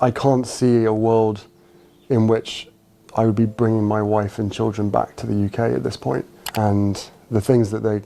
I can't see a world in which I would be bringing my wife and children back to the UK at this point. And the things that they're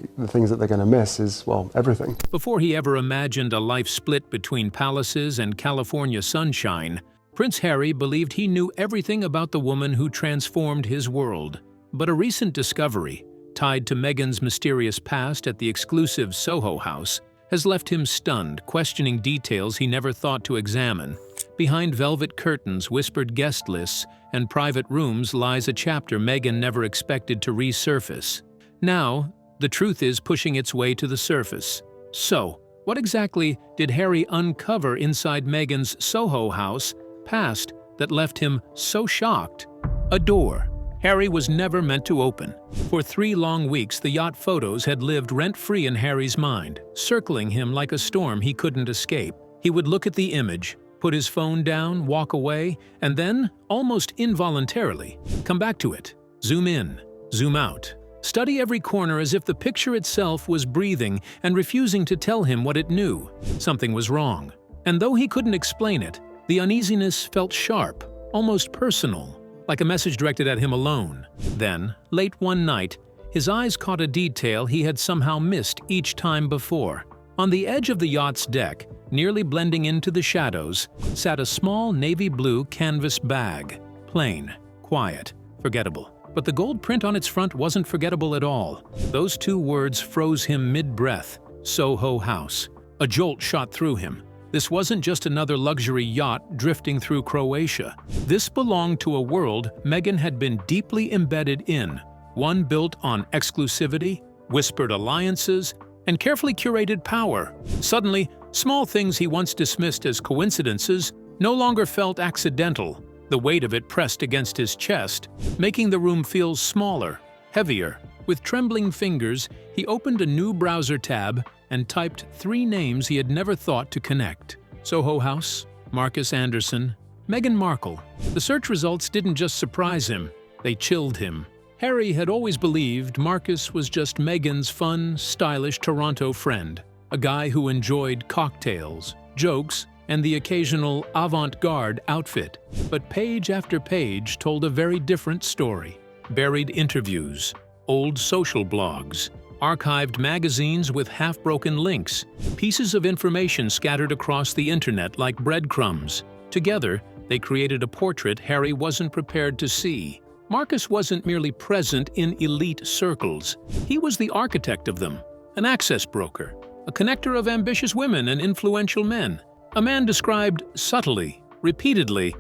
going to miss is, well, everything. Before he ever imagined a life split between palaces and California sunshine, Prince Harry believed he knew everything about the woman who transformed his world. But a recent discovery, tied to Meghan's mysterious past at the exclusive Soho House, has left him stunned, questioning details he never thought to examine. Behind velvet curtains, whispered guest lists, and private rooms lies a chapter Meghan never expected to resurface. Now, the truth is pushing its way to the surface. So, what exactly did Harry uncover inside Meghan's Soho House past that left him so shocked? A door Harry was never meant to open. For 3 long weeks, the yacht photos had lived rent-free in Harry's mind, circling him like a storm he couldn't escape. He would look at the image, put his phone down, walk away, and then, almost involuntarily, come back to it. Zoom in, zoom out. Study every corner as if the picture itself was breathing and refusing to tell him what it knew. Something was wrong. And though he couldn't explain it, the uneasiness felt sharp, almost personal, like a message directed at him alone. Then, late one night, his eyes caught a detail he had somehow missed each time before. On the edge of the yacht's deck, nearly blending into the shadows, sat a small navy blue canvas bag. Plain, quiet, forgettable. But the gold print on its front wasn't forgettable at all. Those 2 words froze him mid-breath. Soho House. A jolt shot through him. This wasn't just another luxury yacht drifting through Croatia. This belonged to a world Meghan had been deeply embedded in, one built on exclusivity, whispered alliances, and carefully curated power. Suddenly, small things he once dismissed as coincidences no longer felt accidental. The weight of it pressed against his chest, making the room feel smaller, heavier. With trembling fingers, he opened a new browser tab and typed 3 names he had never thought to connect. Soho House, Marcus Anderson, Meghan Markle. The search results didn't just surprise him, they chilled him. Harry had always believed Marcus was just Meghan's fun, stylish Toronto friend, a guy who enjoyed cocktails, jokes, and the occasional avant-garde outfit. But page after page told a very different story. Buried interviews, old social blogs, archived magazines with half-broken links, pieces of information scattered across the internet like breadcrumbs. Together, they created a portrait Harry wasn't prepared to see. Marcus wasn't merely present in elite circles. He was the architect of them, an access broker, a connector of ambitious women and influential men. A man described subtly, repeatedly,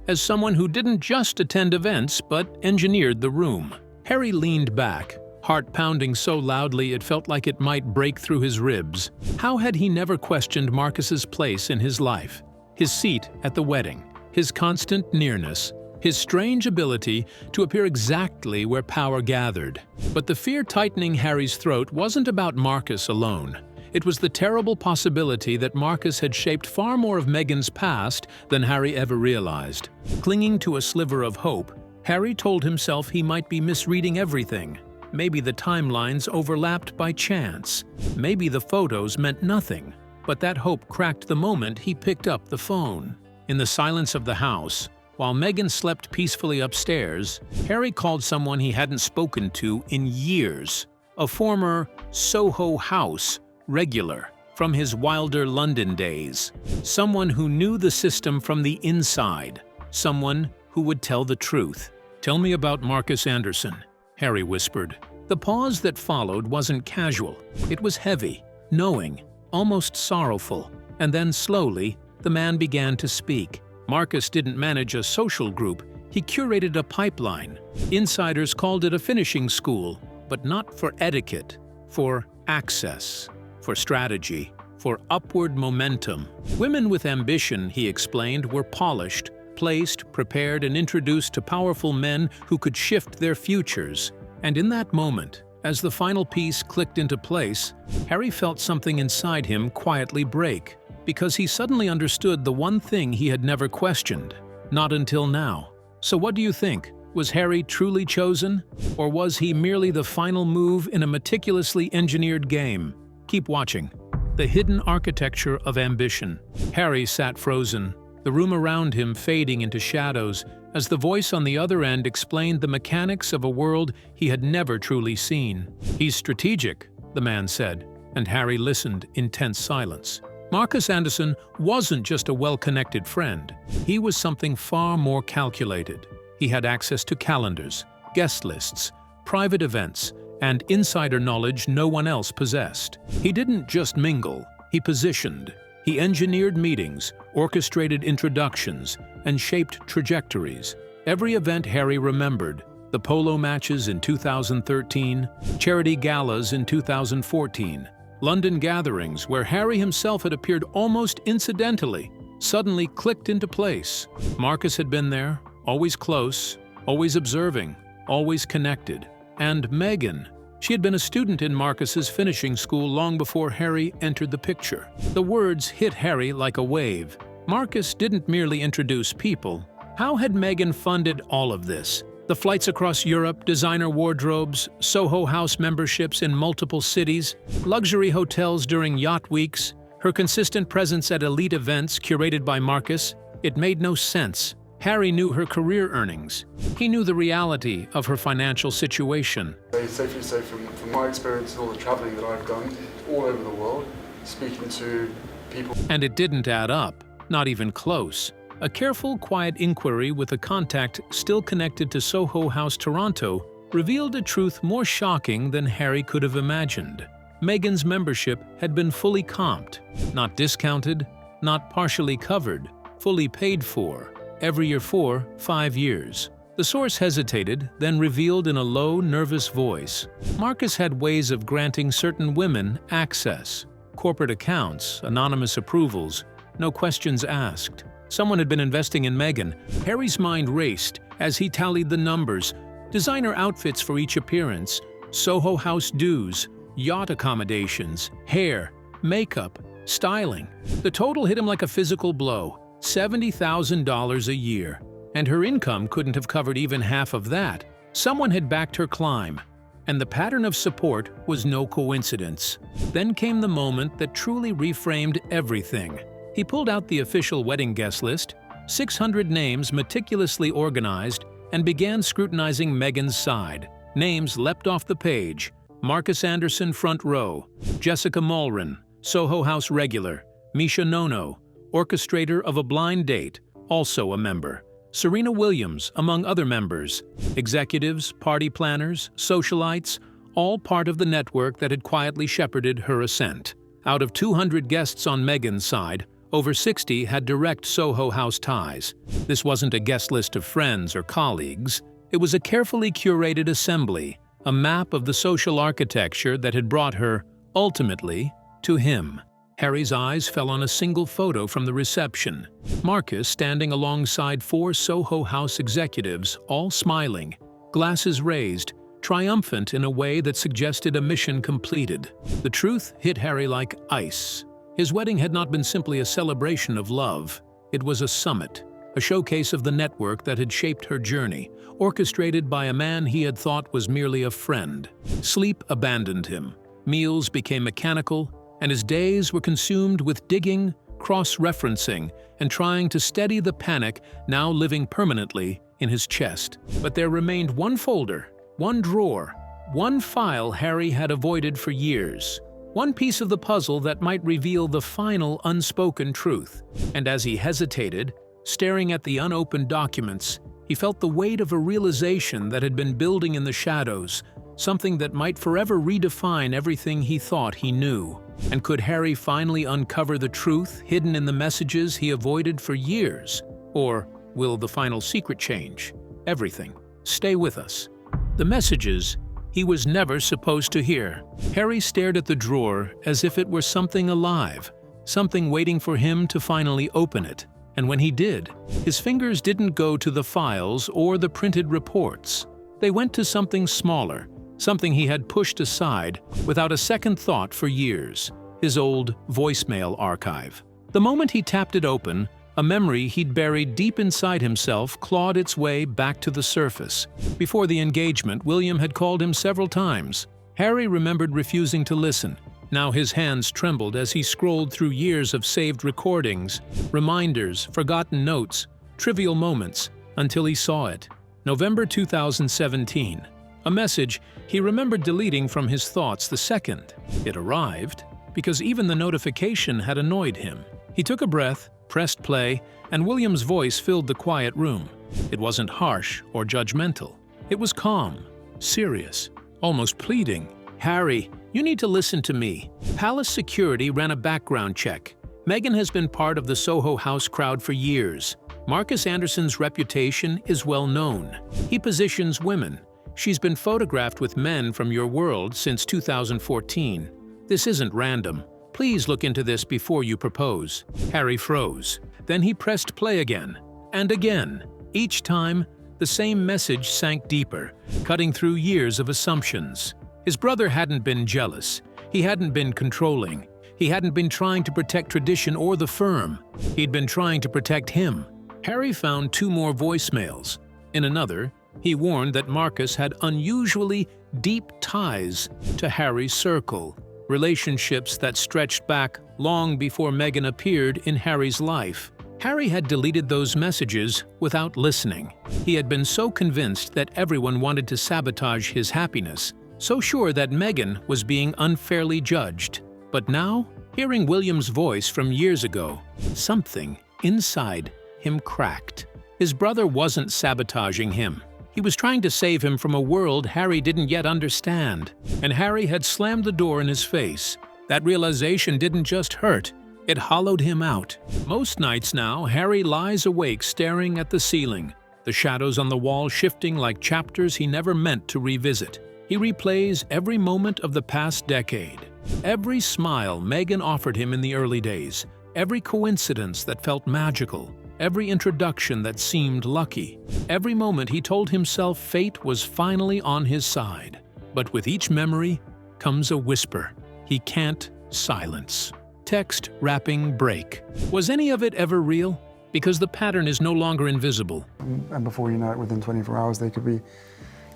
as someone who didn't just attend events but engineered the room. Harry leaned back, heart pounding so loudly it felt like it might break through his ribs. How had he never questioned Marcus's place in his life? His seat at the wedding, his constant nearness, his strange ability to appear exactly where power gathered. But the fear tightening Harry's throat wasn't about Marcus alone. It was the terrible possibility that Marcus had shaped far more of Meghan's past than Harry ever realized. Clinging to a sliver of hope, Harry told himself he might be misreading everything. Maybe the timelines overlapped by chance. Maybe the photos meant nothing. But that hope cracked the moment he picked up the phone. In the silence of the house, while Meghan slept peacefully upstairs, Harry called someone he hadn't spoken to in years. A former Soho House regular from his wilder London days. Someone who knew the system from the inside. Someone who would tell the truth. "Tell me about Marcus Anderson," Harry whispered. The pause that followed wasn't casual. It was heavy, knowing, almost sorrowful. And then slowly, the man began to speak. Marcus didn't manage a social group, he curated a pipeline. Insiders called it a finishing school, but not for etiquette, for access, for strategy, for upward momentum. Women with ambition, he explained, were polished, placed, prepared, and introduced to powerful men who could shift their futures. And in that moment, as the final piece clicked into place, Harry felt something inside him quietly break, because he suddenly understood the one thing he had never questioned. Not until now. So what do you think? Was Harry truly chosen? Or was he merely the final move in a meticulously engineered game? Keep watching. the hidden architecture of ambition. Harry sat frozen, the room around him fading into shadows, as the voice on the other end explained the mechanics of a world he had never truly seen. "He's strategic," the man said, and Harry listened in tense silence. Marcus Anderson wasn't just a well-connected friend. He was something far more calculated. He had access to calendars, guest lists, private events, and insider knowledge no one else possessed. He didn't just mingle, he positioned. He engineered meetings, orchestrated introductions, and shaped trajectories. Every event Harry remembered, the polo matches in 2013, charity galas in 2014, London gatherings where Harry himself had appeared almost incidentally, suddenly clicked into place. Marcus had been there, always close, always observing, always connected. And Meghan. She had been a student in Marcus's finishing school long before Harry entered the picture. The words hit Harry like a wave. Marcus didn't merely introduce people. How had Meghan funded all of this? The flights across Europe, designer wardrobes, Soho House memberships in multiple cities, luxury hotels during yacht weeks, her consistent presence at elite events curated by Marcus. It made no sense. Harry knew her career earnings. He knew the reality of her financial situation. Safely say from my experience, all the traveling that I've done all over the world, speaking to people. And it didn't add up, not even close. A careful, quiet inquiry with a contact still connected to Soho House, Toronto, revealed a truth more shocking than Harry could have imagined. Meghan's membership had been fully comped, not discounted, not partially covered, fully paid for, every year for 5 years. The source hesitated, then revealed in a low, nervous voice. Marcus had ways of granting certain women access. Corporate accounts, anonymous approvals, no questions asked. Someone had been investing in Meghan. Harry's mind raced as he tallied the numbers. Designer outfits for each appearance, Soho House dues, yacht accommodations, hair, makeup, styling. The total hit him like a physical blow. $70,000 a year, and her income couldn't have covered even half of that. Someone had backed her climb, and the pattern of support was no coincidence. Then came the moment that truly reframed everything. He pulled out the official wedding guest list, 600 names meticulously organized, and began scrutinizing Meghan's side. Names leapt off the page. Marcus Anderson front row, Jessica Mulrin, Soho House regular, Misha Nono, orchestrator of a blind date, also a member, Serena Williams, among other members, executives, party planners, socialites, all part of the network that had quietly shepherded her ascent. Out of 200 guests on Meghan's side, over 60 had direct Soho House ties. This wasn't a guest list of friends or colleagues. It was a carefully curated assembly, a map of the social architecture that had brought her, ultimately, to him. Harry's eyes fell on a single photo from the reception. Marcus standing alongside 4 Soho House executives, all smiling, glasses raised, triumphant in a way that suggested a mission completed. The truth hit Harry like ice. His wedding had not been simply a celebration of love. It was a summit, a showcase of the network that had shaped her journey, orchestrated by a man he had thought was merely a friend. Sleep abandoned him. Meals became mechanical, and his days were consumed with digging, cross-referencing, and trying to steady the panic now living permanently in his chest. But there remained one folder, one drawer, one file Harry had avoided for years. One piece of the puzzle that might reveal the final unspoken truth. And as he hesitated, staring at the unopened documents, he felt the weight of a realization that had been building in the shadows, something that might forever redefine everything he thought he knew. And could Harry finally uncover the truth hidden in the messages he avoided for years? Or will the final secret change everything? Stay with us. The messages he was never supposed to hear. Harry stared at the drawer as if it were something alive, something waiting for him to finally open it. And when he did, his fingers didn't go to the files or the printed reports. They went to something smaller, something he had pushed aside without a second thought for years, his old voicemail archive. The moment he tapped it open, a memory he'd buried deep inside himself clawed its way back to the surface. Before the engagement, William had called him several times. Harry remembered refusing to listen, Now his hands trembled as he scrolled through years of saved recordings, reminders, forgotten notes, trivial moments, until he saw it. November 2017. A message he remembered deleting from his thoughts the second it arrived, because even the notification had annoyed him. He took a breath, pressed play, and William's voice filled the quiet room. It wasn't harsh or judgmental. It was calm, serious, almost pleading. "Harry, you need to listen to me. Palace security ran a background check. Meghan has been part of the Soho House crowd for years. Marcus Anderson's reputation is well known. He positions women. She's been photographed with men from your world since 2014. This isn't random. Please look into this before you propose." Harry froze. Then he pressed play again, and again. Each time, the same message sank deeper, cutting through years of assumptions. His brother hadn't been jealous. He hadn't been controlling. He hadn't been trying to protect tradition or the firm. He'd been trying to protect him. Harry found 2 more voicemails. In another, he warned that Marcus had unusually deep ties to Harry's circle, relationships that stretched back long before Meghan appeared in Harry's life. Harry had deleted those messages without listening. He had been so convinced that everyone wanted to sabotage his happiness, so sure that Meghan was being unfairly judged. But now, hearing William's voice from years ago, something inside him cracked. His brother wasn't sabotaging him. He was trying to save him from a world Harry didn't yet understand. And Harry had slammed the door in his face. That realization didn't just hurt, it hollowed him out. Most nights now, Harry lies awake staring at the ceiling, the shadows on the wall shifting like chapters he never meant to revisit. He replays every moment of the past decade. Every smile Meghan offered him in the early days. Every coincidence that felt magical. Every introduction that seemed lucky. Every moment he told himself fate was finally on his side. But with each memory comes a whisper he can't silence. Text wrapping break. Was any of it ever real? Because the pattern is no longer invisible. And before you know it, within 24 hours, they could be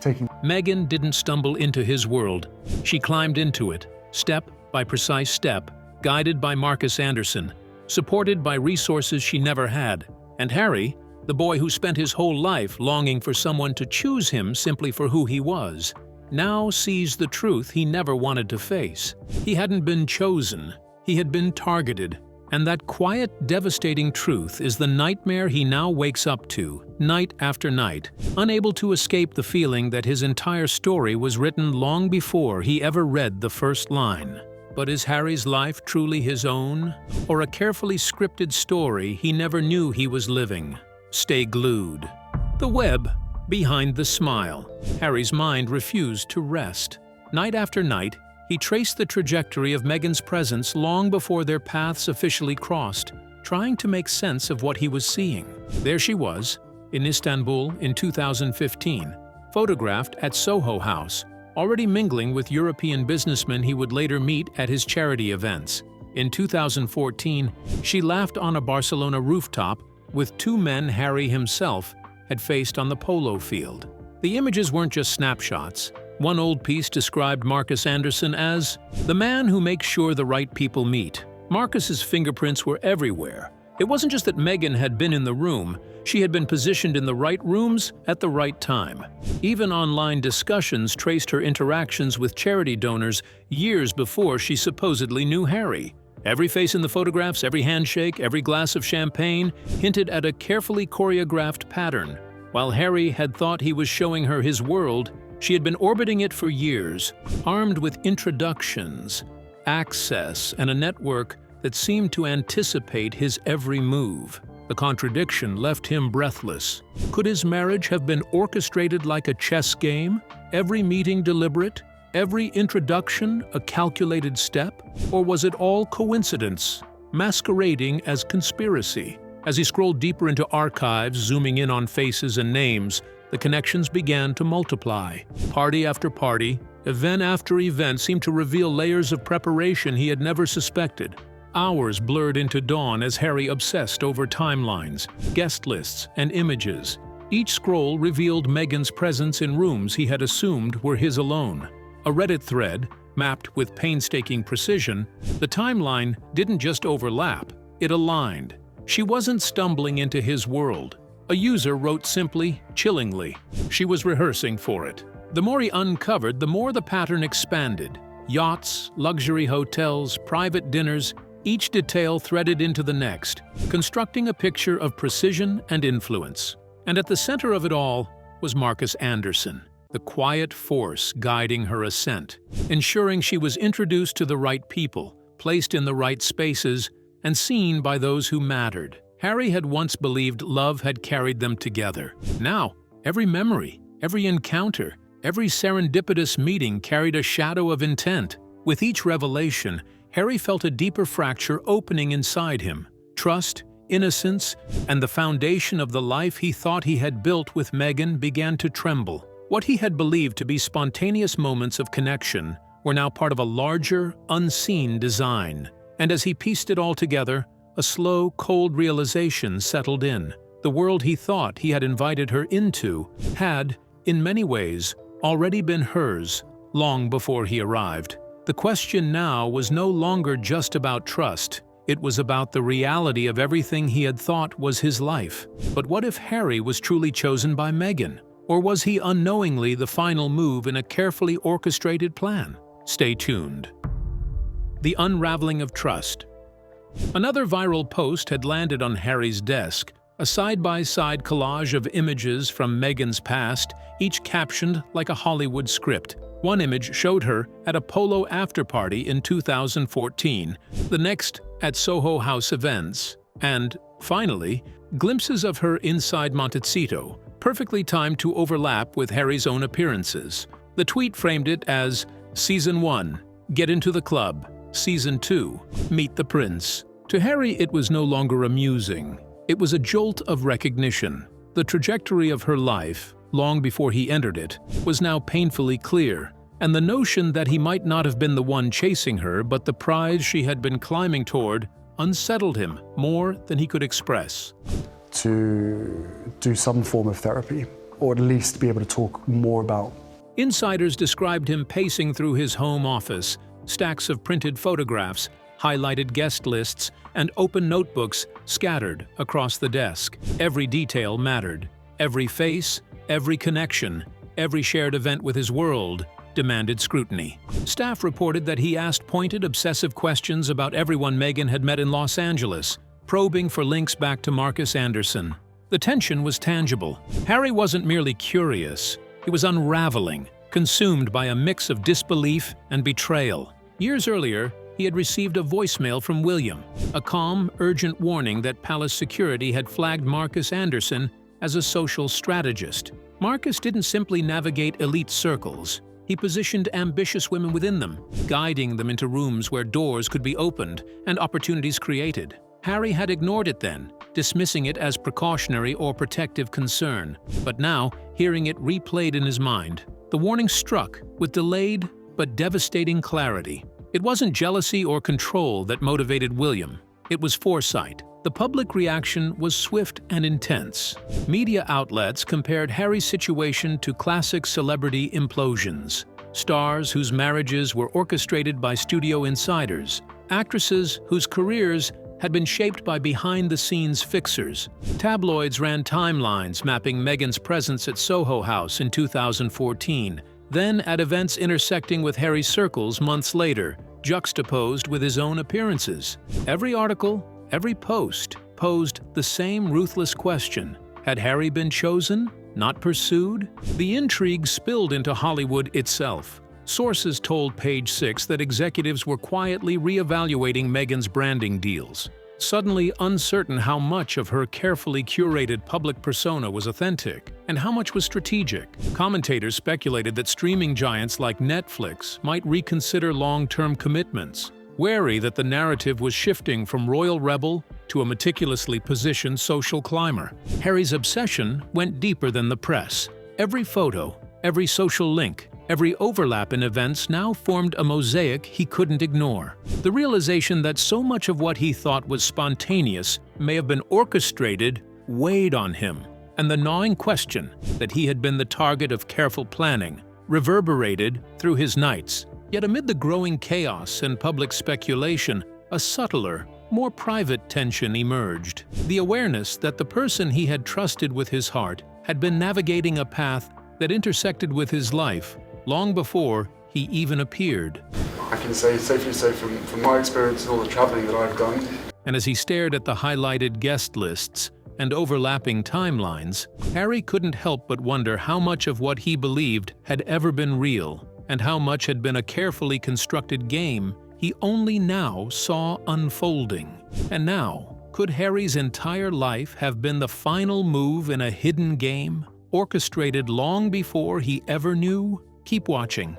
taking... Meghan didn't stumble into his world. She climbed into it, step by precise step, guided by Marcus Anderson, supported by resources she never had. And Harry, the boy who spent his whole life longing for someone to choose him simply for who he was, now sees the truth he never wanted to face. He hadn't been chosen, he had been targeted. And that quiet, devastating truth is the nightmare he now wakes up to, night after night, unable to escape the feeling that his entire story was written long before he ever read the first line. But is Harry's life truly his own, or a carefully scripted story he never knew he was living? Stay glued. The web behind the smile. Harry's mind refused to rest. Night after night, he traced the trajectory of Meghan's presence long before their paths officially crossed, trying to make sense of what he was seeing. There she was, in Istanbul in 2015, photographed at Soho House, already mingling with European businessmen he would later meet at his charity events. In 2014, she laughed on a Barcelona rooftop with 2 men Harry himself had faced on the polo field. The images weren't just snapshots. One old piece described Marcus Anderson as the man who makes sure the right people meet. Marcus's fingerprints were everywhere. It wasn't just that Meghan had been in the room, she had been positioned in the right rooms at the right time. Even online discussions traced her interactions with charity donors years before she supposedly knew Harry. Every face in the photographs, every handshake, every glass of champagne hinted at a carefully choreographed pattern. While Harry had thought he was showing her his world, she had been orbiting it for years, armed with introductions, access, and a network that seemed to anticipate his every move. The contradiction left him breathless. Could his marriage have been orchestrated like a chess game? Every meeting deliberate? Every introduction a calculated step? Or was it all coincidence, masquerading as conspiracy? As he scrolled deeper into archives, zooming in on faces and names, the connections began to multiply. Party after party, event after event seemed to reveal layers of preparation he had never suspected. Hours blurred into dawn as Harry obsessed over timelines, guest lists, and images. Each scroll revealed Meghan's presence in rooms he had assumed were his alone. A Reddit thread, mapped with painstaking precision, the timeline didn't just overlap, it aligned. She wasn't stumbling into his world. A user wrote simply, chillingly. She was rehearsing for it. The more he uncovered, the more the pattern expanded. Yachts, luxury hotels, private dinners, each detail threaded into the next, constructing a picture of precision and influence. And at the center of it all was Marcus Anderson, the quiet force guiding her ascent, ensuring she was introduced to the right people, placed in the right spaces, and seen by those who mattered. Harry had once believed love had carried them together. Now, every memory, every encounter, every serendipitous meeting carried a shadow of intent. With each revelation, Harry felt a deeper fracture opening inside him. Trust, innocence, and the foundation of the life he thought he had built with Meghan began to tremble. What he had believed to be spontaneous moments of connection were now part of a larger, unseen design. And as he pieced it all together, a slow, cold realization settled in. The world he thought he had invited her into had, in many ways, already been hers long before he arrived. The question now was no longer just about trust. It was about the reality of everything he had thought was his life. But what if Harry was truly chosen by Meghan? Or was he unknowingly the final move in a carefully orchestrated plan? Stay tuned. The unraveling of trust. Another viral post had landed on Harry's desk, a side-by-side collage of images from Meghan's past, each captioned like a Hollywood script. One image showed her at a polo after-party in 2014, the next at Soho House events, and, finally, glimpses of her inside Montecito, perfectly timed to overlap with Harry's own appearances. The tweet framed it as, Season 1, Get into the club. Season 2, Meet the Prince. To Harry, it was no longer amusing. It was a jolt of recognition. The trajectory of her life, long before he entered it, was now painfully clear, and the notion that he might not have been the one chasing her but the prize she had been climbing toward unsettled him more than he could express. To do some form of therapy, or at least be able to talk more about. Insiders described him pacing through his home office, stacks of printed photographs, highlighted guest lists, and open notebooks scattered across the desk. Every detail mattered. Every face, every connection, every shared event with his world demanded scrutiny. Staff reported that he asked pointed, obsessive questions about everyone Meghan had met in Los Angeles, probing for links back to Marcus Anderson. The tension was tangible. Harry wasn't merely curious. He was unraveling, consumed by a mix of disbelief and betrayal. Years earlier, he had received a voicemail from William, a calm, urgent warning that palace security had flagged Marcus Anderson as a social strategist. Marcus didn't simply navigate elite circles. He positioned ambitious women within them, guiding them into rooms where doors could be opened and opportunities created. Harry had ignored it then, dismissing it as precautionary or protective concern. But now, hearing it replayed in his mind, the warning struck with delayed but devastating clarity. It wasn't jealousy or control that motivated William. It was foresight. The public reaction was swift and intense. Media outlets compared Harry's situation to classic celebrity implosions. Stars whose marriages were orchestrated by studio insiders. Actresses whose careers had been shaped by behind-the-scenes fixers. Tabloids ran timelines mapping Meghan's presence at Soho House in 2014, then at events intersecting with Harry's circles months later, juxtaposed with his own appearances. Every article, every post, posed the same ruthless question. Had Harry been chosen, not pursued? The intrigue spilled into Hollywood itself. Sources told Page Six that executives were quietly re-evaluating Meghan's branding deals, suddenly uncertain how much of her carefully curated public persona was authentic and how much was strategic. Commentators speculated that streaming giants like Netflix might reconsider long-term commitments, wary that the narrative was shifting from royal rebel to a meticulously positioned social climber. Harry's obsession went deeper than the press. Every photo, every social link, every overlap in events now formed a mosaic he couldn't ignore. The realization that so much of what he thought was spontaneous may have been orchestrated weighed on him, and the gnawing question that he had been the target of careful planning reverberated through his nights. Yet amid the growing chaos and public speculation, a subtler, more private tension emerged. The awareness that the person he had trusted with his heart had been navigating a path that intersected with his life long before he even appeared. I can safely say from my experience and all the traveling that I've done. And as he stared at the highlighted guest lists and overlapping timelines, Harry couldn't help but wonder how much of what he believed had ever been real, and how much had been a carefully constructed game he only now saw unfolding. And now, could Harry's entire life have been the final move in a hidden game, orchestrated long before he ever knew? Keep watching.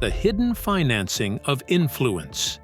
The hidden financing of influence.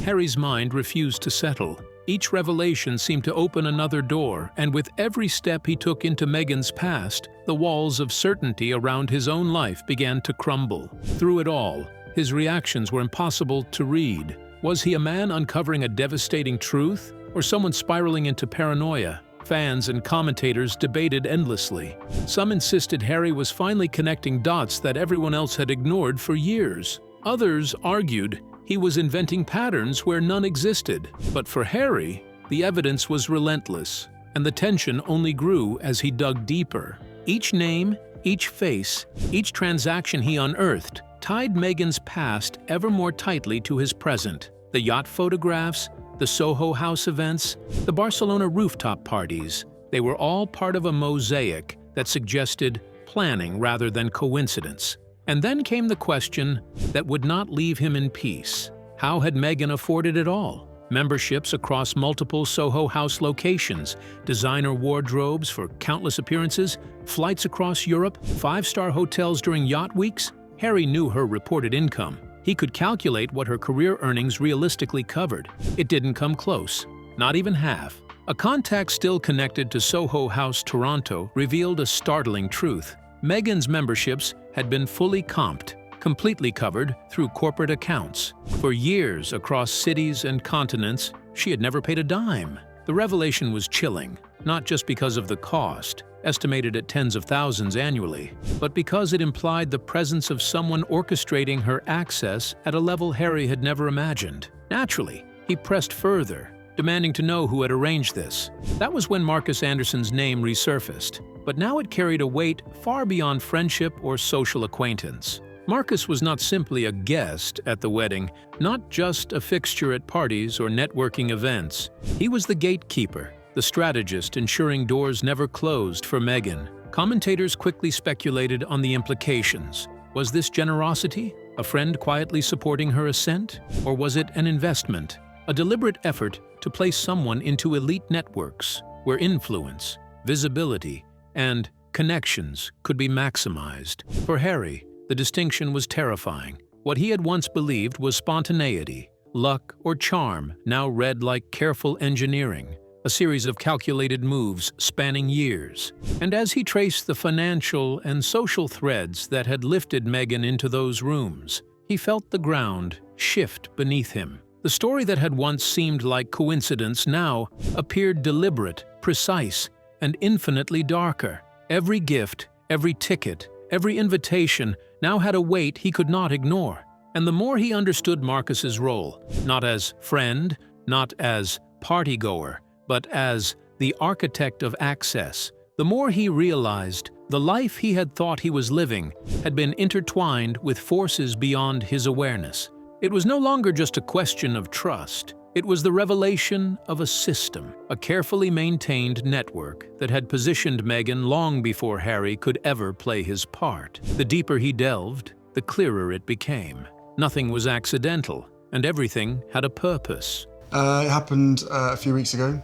Harry's mind refused to settle. Each revelation seemed to open another door, and with every step he took into Meghan's past, the walls of certainty around his own life began to crumble. Through it all, his reactions were impossible to read. Was he a man uncovering a devastating truth, or someone spiraling into paranoia? Fans and commentators debated endlessly. Some insisted Harry was finally connecting dots that everyone else had ignored for years. Others argued he was inventing patterns where none existed. But for Harry, the evidence was relentless, and the tension only grew as he dug deeper. Each name, each face, each transaction he unearthed tied Meghan's past ever more tightly to his present. The yacht photographs, the Soho House events, the Barcelona rooftop parties, they were all part of a mosaic that suggested planning rather than coincidence. And then came the question that would not leave him in peace. How had Meghan afforded it all? Memberships across multiple Soho House locations, designer wardrobes for countless appearances, flights across Europe, five-star hotels during yacht weeks. Harry knew her reported income. He could calculate what her career earnings realistically covered. It didn't come close, not even half. A contact still connected to Soho House Toronto revealed a startling truth. Meghan's memberships had been fully comped, completely covered through corporate accounts. For years across cities and continents, she had never paid a dime. The revelation was chilling, not just because of the cost, estimated at tens of thousands annually, but because it implied the presence of someone orchestrating her access at a level Harry had never imagined. Naturally, he pressed further, demanding to know who had arranged this. That was when Marcus Anderson's name resurfaced, but now it carried a weight far beyond friendship or social acquaintance. Marcus was not simply a guest at the wedding, not just a fixture at parties or networking events. He was the gatekeeper, the strategist ensuring doors never closed for Meghan. Commentators quickly speculated on the implications. Was this generosity, a friend quietly supporting her ascent? Or was it an investment, a deliberate effort to place someone into elite networks where influence, visibility, and connections could be maximized? For Harry, the distinction was terrifying. What he had once believed was spontaneity, luck, or charm now read like careful engineering, a series of calculated moves spanning years. And as he traced the financial and social threads that had lifted Meghan into those rooms, he felt the ground shift beneath him. The story that had once seemed like coincidence now appeared deliberate, precise, and infinitely darker. Every gift, every ticket, every invitation now had a weight he could not ignore. And the more he understood Marcus's role, not as friend, not as partygoer, but as the architect of access, the more he realized the life he had thought he was living had been intertwined with forces beyond his awareness. It was no longer just a question of trust. It was the revelation of a system, a carefully maintained network that had positioned Meghan long before Harry could ever play his part. The deeper he delved, the clearer it became. Nothing was accidental, and everything had a purpose. It happened a few weeks ago,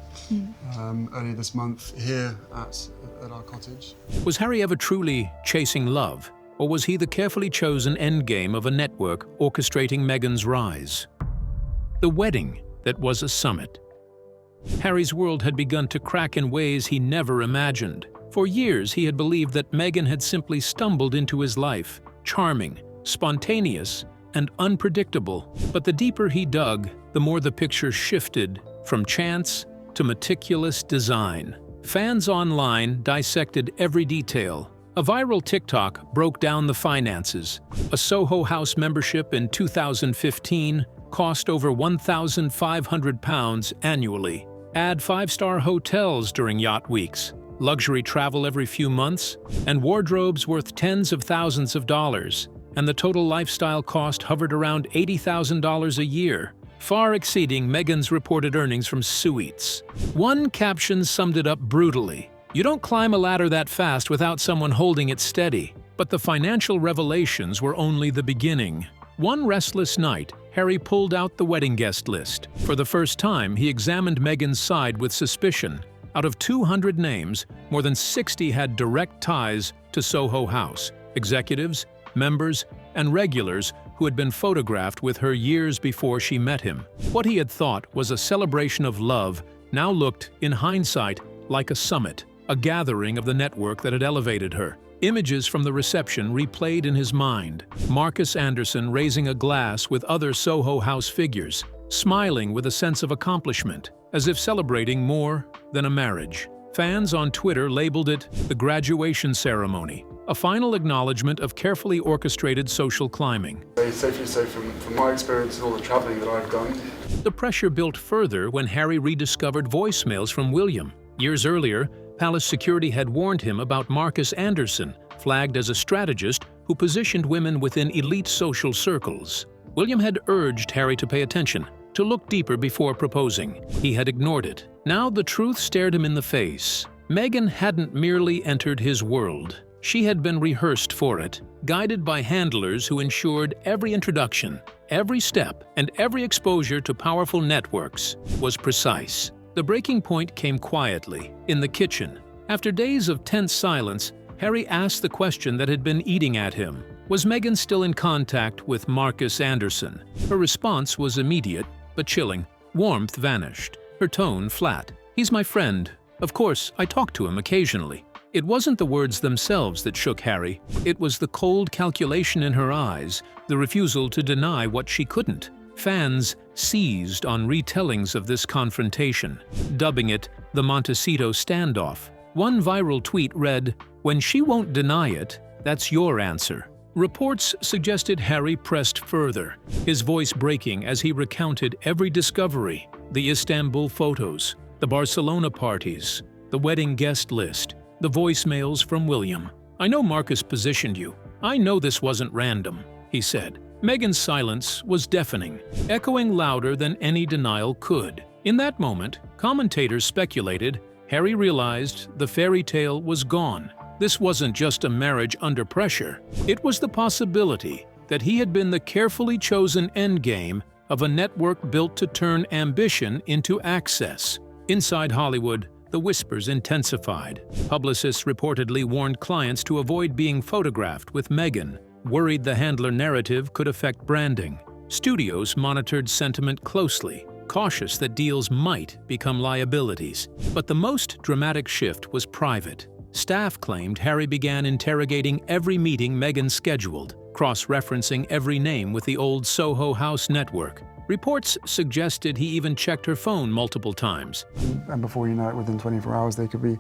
earlier this month, here at our cottage. Was Harry ever truly chasing love, or was he the carefully chosen endgame of a network orchestrating Meghan's rise? The wedding that was a summit. Harry's world had begun to crack in ways he never imagined. For years, he had believed that Meghan had simply stumbled into his life, charming, spontaneous, and unpredictable. But the deeper he dug, the more the picture shifted from chance to meticulous design. Fans online dissected every detail, A viral TikTok broke down the finances. A Soho House membership in 2015 cost over £1,500 annually. Add five-star hotels during yacht weeks, luxury travel every few months, and wardrobes worth tens of thousands of dollars, and the total lifestyle cost hovered around $80,000 a year, far exceeding Meghan's reported earnings from suites. One caption summed it up brutally: "You don't climb a ladder that fast without someone holding it steady." But the financial revelations were only the beginning. One restless night, Harry pulled out the wedding guest list. For the first time, he examined Meghan's side with suspicion. Out of 200 names, more than 60 had direct ties to Soho House, executives, members, and regulars who had been photographed with her years before she met him. What he had thought was a celebration of love now looked, in hindsight, like a summit, a gathering of the network that had elevated her. Images from the reception replayed in his mind. Marcus Anderson raising a glass with other Soho House figures, smiling with a sense of accomplishment, as if celebrating more than a marriage. Fans on Twitter labeled it the graduation ceremony, a final acknowledgement of carefully orchestrated social climbing. Safely say from my experience and all the travelling that I've done. The pressure built further when Harry rediscovered voicemails from William. Years earlier, Palace security had warned him about Marcus Anderson, flagged as a strategist who positioned women within elite social circles. William had urged Harry to pay attention, to look deeper before proposing. He had ignored it. Now the truth stared him in the face. Meghan hadn't merely entered his world. She had been rehearsed for it, guided by handlers who ensured every introduction, every step, and every exposure to powerful networks was precise. The breaking point came quietly, in the kitchen. After days of tense silence, Harry asked the question that had been eating at him. Was Meghan still in contact with Marcus Anderson? Her response was immediate, but chilling. Warmth vanished. Her tone flat. "He's my friend. Of course, I talk to him occasionally." It wasn't the words themselves that shook Harry. It was the cold calculation in her eyes, the refusal to deny what she couldn't. Fans seized on retellings of this confrontation, dubbing it the Montecito standoff. One viral tweet read, "When she won't deny it, that's your answer." Reports suggested Harry pressed further, his voice breaking as he recounted every discovery: the Istanbul photos, the Barcelona parties, the wedding guest list, the voicemails from William. "I know Marcus positioned you. I know this wasn't random," he said. Meghan's silence was deafening, echoing louder than any denial could. In that moment, commentators speculated, Harry realized the fairy tale was gone. This wasn't just a marriage under pressure. It was the possibility that he had been the carefully chosen endgame of a network built to turn ambition into access. Inside Hollywood, the whispers intensified. Publicists reportedly warned clients to avoid being photographed with Meghan, worried the handler narrative could affect branding. Studios monitored sentiment closely, cautious that deals might become liabilities. But the most dramatic shift was private. Staff claimed Harry began interrogating every meeting Meghan scheduled, cross-referencing every name with the old Soho House network. Reports suggested he even checked her phone multiple times. And before you know it, within 24 hours, they could be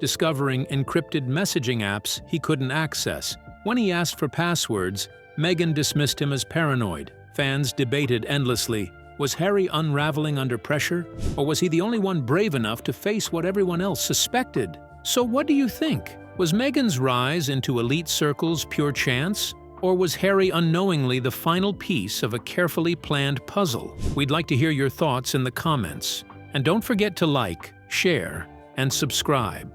discovering encrypted messaging apps he couldn't access. When he asked for passwords, Meghan dismissed him as paranoid. Fans debated endlessly. Was Harry unraveling under pressure? Or was he the only one brave enough to face what everyone else suspected? So what do you think? Was Meghan's rise into elite circles pure chance? Or was Harry unknowingly the final piece of a carefully planned puzzle? We'd like to hear your thoughts in the comments. And don't forget to like, share, and subscribe.